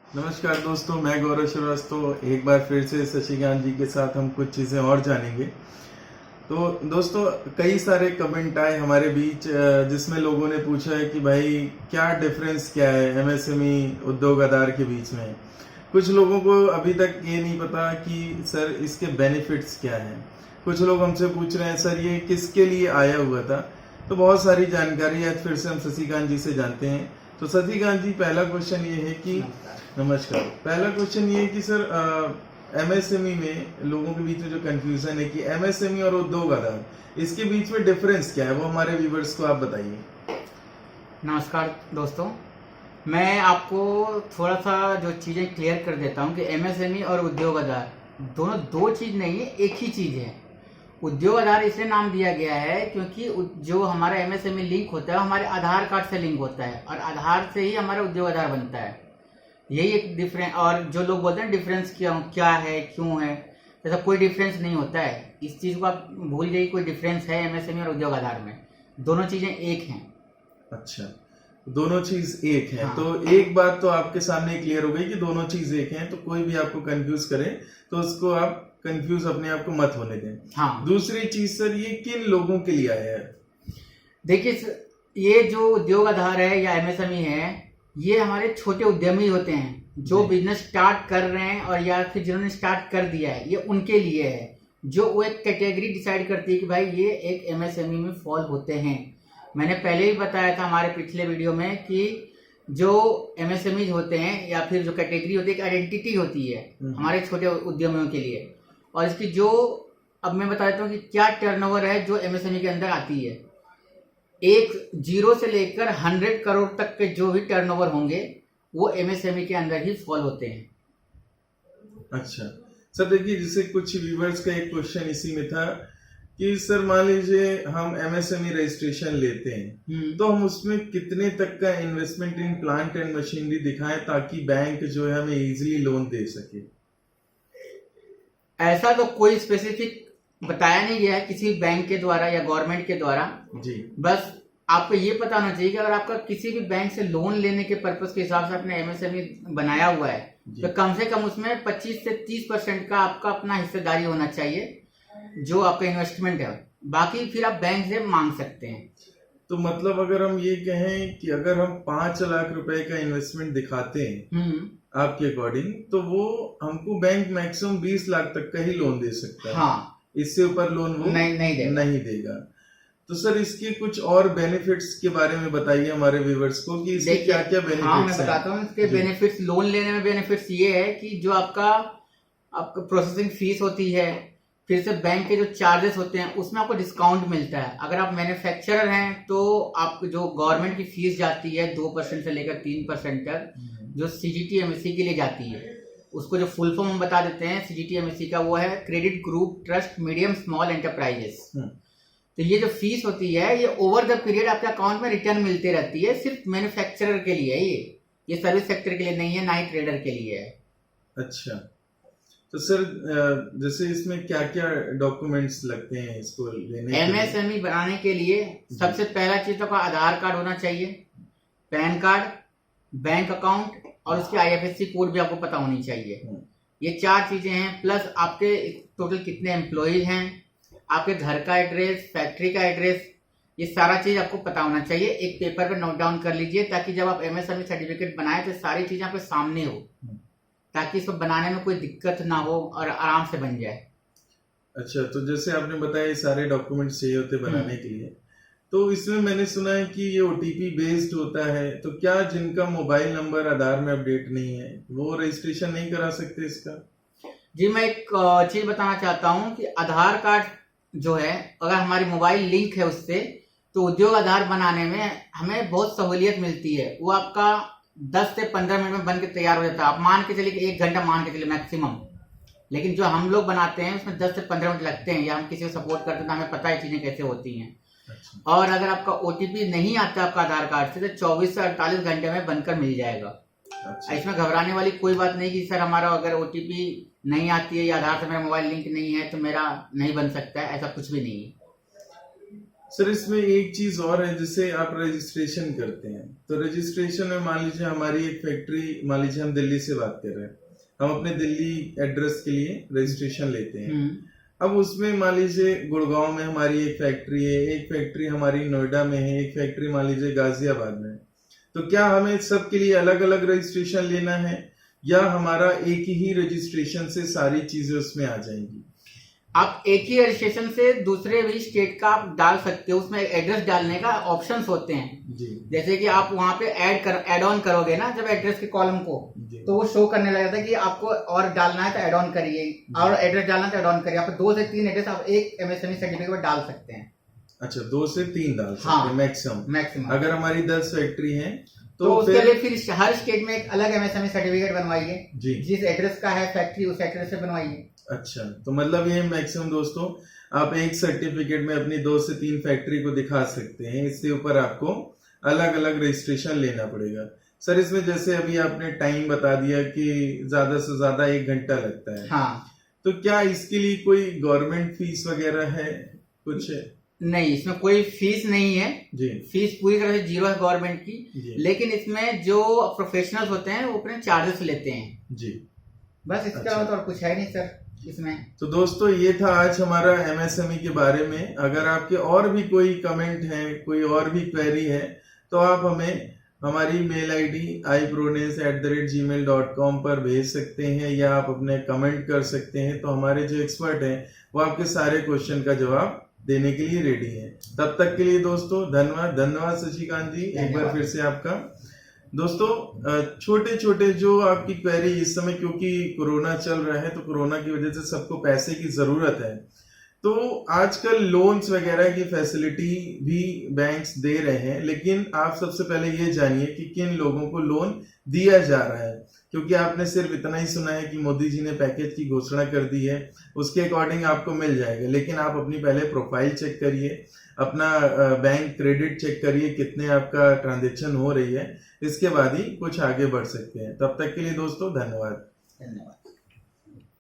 नमस्कार दोस्तों, मैं गौरव श्रीवास्तव एक बार फिर से शशिकांत जी के साथ हम कुछ चीज़ें और जानेंगे। तो दोस्तों, कई सारे कमेंट आए हमारे बीच जिसमें लोगों ने पूछा है कि भाई क्या डिफरेंस क्या है एमएसएमई उद्योग आधार के बीच में। कुछ लोगों को अभी तक ये नहीं पता कि सर इसके बेनिफिट्स क्या हैं। कुछ लोग हमसे पूछ रहे हैं सर ये किसके लिए आया हुआ था। तो बहुत सारी जानकारी आज फिर से हम शशिकांत जी से जानते हैं। तो शशिकांत जी, पहला क्वेश्चन ये है कि नमस्कार। पहला क्वेश्चन ये है कि सर एमएसएमई में लोगों के बीच में जो कंफ्यूजन है कि एमएसएमई और उद्योग आधार इसके बीच में डिफरेंस क्या है, वो हमारे व्यूवर्स को आप बताइए। नमस्कार दोस्तों, मैं आपको थोड़ा सा जो चीज़ें क्लियर कर देता हूं कि एमएसएमई और उद्योग आधार दोनों दो चीज़ नहीं है, एक ही चीज़ है। उद्योग आधार इसलिए नाम दिया गया है क्योंकि जो हमारा एमएसएमई लिंक होता है हमारे आधार कार्ड से लिंक होता है और आधार से ही हमारा उद्योग आधार बनता है। यही एक डिफरेंस। और जो लोग बोलते हैं डिफरेंस क्या है, क्यों है, ऐसा कोई डिफरेंस नहीं होता है। इस चीज़ को आप भूल जाइए, कोई डिफरेंस है एमएसएमई और उद्योग आधार में। दोनों चीज़ें एक हैं। अच्छा, दोनों चीज एक है। हाँ। तो एक बात तो आपके सामने क्लियर हो गई कि दोनों चीज एक हैं। तो कोई भी आपको कंफ्यूज करे तो उसको आप कंफ्यूज अपने आप को मत होने दें। हाँ, दूसरी चीज सर, ये किन लोगों के लिए आया है? देखिए, ये जो उद्योग आधार है या एमएसएमई है, ये हमारे छोटे उद्यमी होते हैं जो बिजनेस स्टार्ट कर रहे हैं और या फिर जिन्होंने स्टार्ट कर दिया है, ये उनके लिए है। जो वो एक कैटेगरी डिसाइड करती है कि भाई ये एक एमएसएमई में फॉल होते हैं। मैंने पहले ही बताया था हमारे पिछले वीडियो में कि जो एमएसएमई होते हैं या फिर जो कैटेगरी होती है, एक आइडेंटिटी होती है हमारे छोटे उद्यमियों के लिए। और इसकी जो अब मैं बता देता हूँ कि क्या टर्नओवर है जो एमएसएमई के अंदर आती है। एक 0 से लेकर 100 करोड़ तक के जो भी टर्नओवर होंगे वो एमएसएमई के अंदर ही फॉल होते हैं। अच्छा सर, देखिए जैसे कुछ व्यूवर्स का एक क्वेश्चन इसी में था कि सर मान लीजिए हम एमएसएमई रजिस्ट्रेशन लेते हैं तो हम उसमें कितने तक का investment in plant and machinery दिखाएं ताकि बैंक जो है हमें इजीली लोन दे सके। ऐसा तो कोई स्पेसिफिक बताया नहीं गया है किसी बैंक के द्वारा या गवर्नमेंट के द्वारा जी। बस आपको ये पता होना चाहिए कि अगर आपका किसी भी बैंक से लोन लेने के पर्पस के हिसाब से आपने एमएसएमई बनाया हुआ है तो कम से कम उसमें 25 से 30% का आपका अपना हिस्सेदारी होना चाहिए जो आपका इन्वेस्टमेंट है। बाकी फिर आप बैंक से मांग सकते हैं। तो मतलब अगर हम ये कहें कि अगर हम 5 लाख रुपए का इन्वेस्टमेंट दिखाते हैं आपके अकॉर्डिंग, तो वो हमको बैंक मैक्सिमम 20 लाख तक का ही लोन दे सकता है। हाँ, इससे ऊपर लोन वो नहीं देगा। तो सर इसके कुछ और बेनिफिट्स के बारे में बताइए हमारे व्यूवर्स को कि इसके क्या क्या बेनिफिट्स हैं। हाँ, मैं बताता हूँ इसके बेनिफिट्स। लोन लेने में बेनिफिट्स ये है कि जो आपका प्रोसेसिंग फीस होती है, फिर से बैंक के जो चार्जेस होते हैं उसमें आपको डिस्काउंट मिलता है। अगर आप मैन्युफैक्चरर हैं तो आपको जो गवर्नमेंट की फीस जाती है 2% से लेकर 3% तक, जो सीजीटी-एमएससी के लिए जाती है, उसको जो फुल फॉर्म हम बता देते हैं सीजीटी-एमएससी का, वो है credit group trust medium small enterprises. तो ये जो फीस होती है ये ओवर द पीरियड आपके अकाउंट में रिटर्न मिलती रहती है। सिर्फ मैन्युफैक्चरर के लिए है ये सर्विस सेक्टर के लिए नहीं है, ना ही ट्रेडर के लिए है। अच्छा, तो सर जैसे इसमें क्या क्या डॉक्यूमेंट्स लगते हैं इसको लेने? एमएसएमई बनाने के लिए सबसे पहला चीज तो का आधार कार्ड होना चाहिए, पैन कार्ड, बैंक अकाउंट और उसकी आईएफएससी कोड भी आपको पता होनी चाहिए। ये 4 चीजें हैं। प्लस आपके टोटल कितने एम्प्लॉयज हैं, आपके घर का एड्रेस, फैक्ट्री का एड्रेस, ये सारा चीज आपको पता होना चाहिए। एक पेपर पे नोट डाउन कर लीजिए ताकि जब आप एमएसएमई सर्टिफिकेट बनाए तो सारी चीजें आपके सामने हो, ताकि इसको बनाने में कोई दिक्कत ना हो और आराम से बन जाए। अच्छा, तो जैसे आपने बताया ये सारे डॉक्यूमेंट्स चाहिए होते बनाने के लिए, तो इसमें मैंने सुना है कि ये ओटीपी बेस्ड होता है। तो क्या जिनका मोबाइल नंबर आधार में अपडेट नहीं है वो रजिस्ट्रेशन नहीं करा सकते इसका? जी, मैं एक चीज बताना चाहता हूँ कि आधार कार्ड जो है अगर हमारी मोबाइल लिंक है उससे, तो उद्योग आधार बनाने में हमें बहुत सहूलियत मिलती है। वो आपका 10 से 15 मिनट में बन के तैयार हो जाता है। आप मान के चलिए कि 1 घंटा मान के चलिए मैक्सिमम, लेकिन जो हम लोग बनाते हैं उसमें 10 से 15 मिनट लगते हैं, या हम किसी को सपोर्ट करते हैं तो हमें पता है चीजें कैसे होती हैं। अच्छा। और अगर आपका ओटीपी नहीं आता आपका आधार कार्ड से तो 24 से 48 घंटे में बनकर मिल जाएगा। अच्छा। इसमें घबराने वाली कोई बात नहीं कि सर हमारा अगर ओटीपी नहीं आती है या आधार से मेरा मोबाइल लिंक नहीं है तो मेरा नहीं बन सकता है, ऐसा कुछ भी नहीं है। सर इसमें एक चीज और है, जैसे आप रजिस्ट्रेशन करते हैं तो रजिस्ट्रेशन में मान लीजिए हमारी एक फैक्ट्री, मान लीजिए हम दिल्ली से बात कर रहे हैं, हम अपने दिल्ली एड्रेस के लिए रजिस्ट्रेशन लेते हैं। अब उसमें मान लीजिए गुड़गांव में हमारी एक फैक्ट्री है, एक फैक्ट्री हमारी नोएडा में है, एक फैक्ट्री मान लीजिए गाजियाबाद में है। तो क्या हमें सबके लिए अलग अलग रजिस्ट्रेशन लेना है या हमारा एक ही रजिस्ट्रेशन से सारी चीजें उसमें आ जाएंगी? आप एक ही रजिस्ट्रेशन से दूसरे भी स्टेट का आप डाल सकते हो, उसमें एड्रेस डालने का ऑप्शंस होते हैं जी। जैसे कि आप वहां पे ऐड ऑन करोगे ना जब एड्रेस के कॉलम को, जी। तो वो शो करने लग जाता है कि आपको और डालना है तो ऐड ऑन करिए, और एड्रेस डालना है तो ऐड ऑन करिए। आप 2 से 3 एड्रेस आप एक एमएसएमई सर्टिफिकेट में डाल सकते हैं। अच्छा, 2 से 3 डाल सकते हाँ, हैं मैक्सिमम। अगर हमारी 10 फैक्ट्री है तो उसके लिए फिर हर स्टेट में एक अलग एमएसएमई सर्टिफिकेट बनवाइए जी। जिस एड्रेस का है फैक्ट्री उस एड्रेस से बनवाइए। अच्छा, तो मतलब ये मैक्सिमम दोस्तों आप एक सर्टिफिकेट में अपनी 2 से 3 फैक्ट्री को दिखा सकते हैं, इससे ऊपर आपको अलग अलग रजिस्ट्रेशन लेना पड़ेगा। सर इसमें जैसे अभी आपने टाइम बता दिया कि ज्यादा से ज्यादा 1 घंटा लगता है, हाँ, तो क्या इसके लिए कोई गवर्नमेंट फीस वगैरह है कुछ? नहीं, इसमें कोई फीस नहीं है जी। फीस पूरी तरह से जीरो है गवर्नमेंट की जी। लेकिन इसमें जो प्रोफेशनल्स होते हैं वो अपने चार्जेस लेते हैं जी। बस, इसके अच्छा। अलावा तो और कुछ है नहीं सर इसमें। तो दोस्तों ये था आज हमारा एमएसएमई के बारे में। अगर आपके और भी कोई कमेंट है, कोई और भी क्वेरी है, तो आप हमें हमारी मेल आईडी iprones@gmail.com पर भेज सकते हैं या आप अपने कमेंट कर सकते हैं। तो हमारे जो एक्सपर्ट हैं वो आपके सारे क्वेश्चन का जवाब देने के लिए रेडी हैं। तब तक के लिए दोस्तों धन्यवाद शशिकांत जी, एक बार फिर से आपका। दोस्तों छोटे छोटे जो आपकी क्वेरी इस समय, क्योंकि कोरोना चल रहा है तो कोरोना की वजह से सबको पैसे की जरूरत है, तो आजकल लोन्स वगैरह की फैसिलिटी भी बैंक्स दे रहे हैं, लेकिन आप सबसे पहले ये जानिए कि किन लोगों को लोन दिया जा रहा है, क्योंकि आपने सिर्फ इतना ही सुना है कि मोदी जी ने पैकेज की घोषणा कर दी है, उसके अकॉर्डिंग आपको मिल जाएगा। लेकिन आप अपनी पहले प्रोफाइल चेक करिए, अपना बैंक क्रेडिट चेक करिए, कितने आपका ट्रांजेक्शन हो रही है, इसके बाद ही कुछ आगे बढ़ सकते हैं। तब तक के लिए दोस्तों धन्यवाद।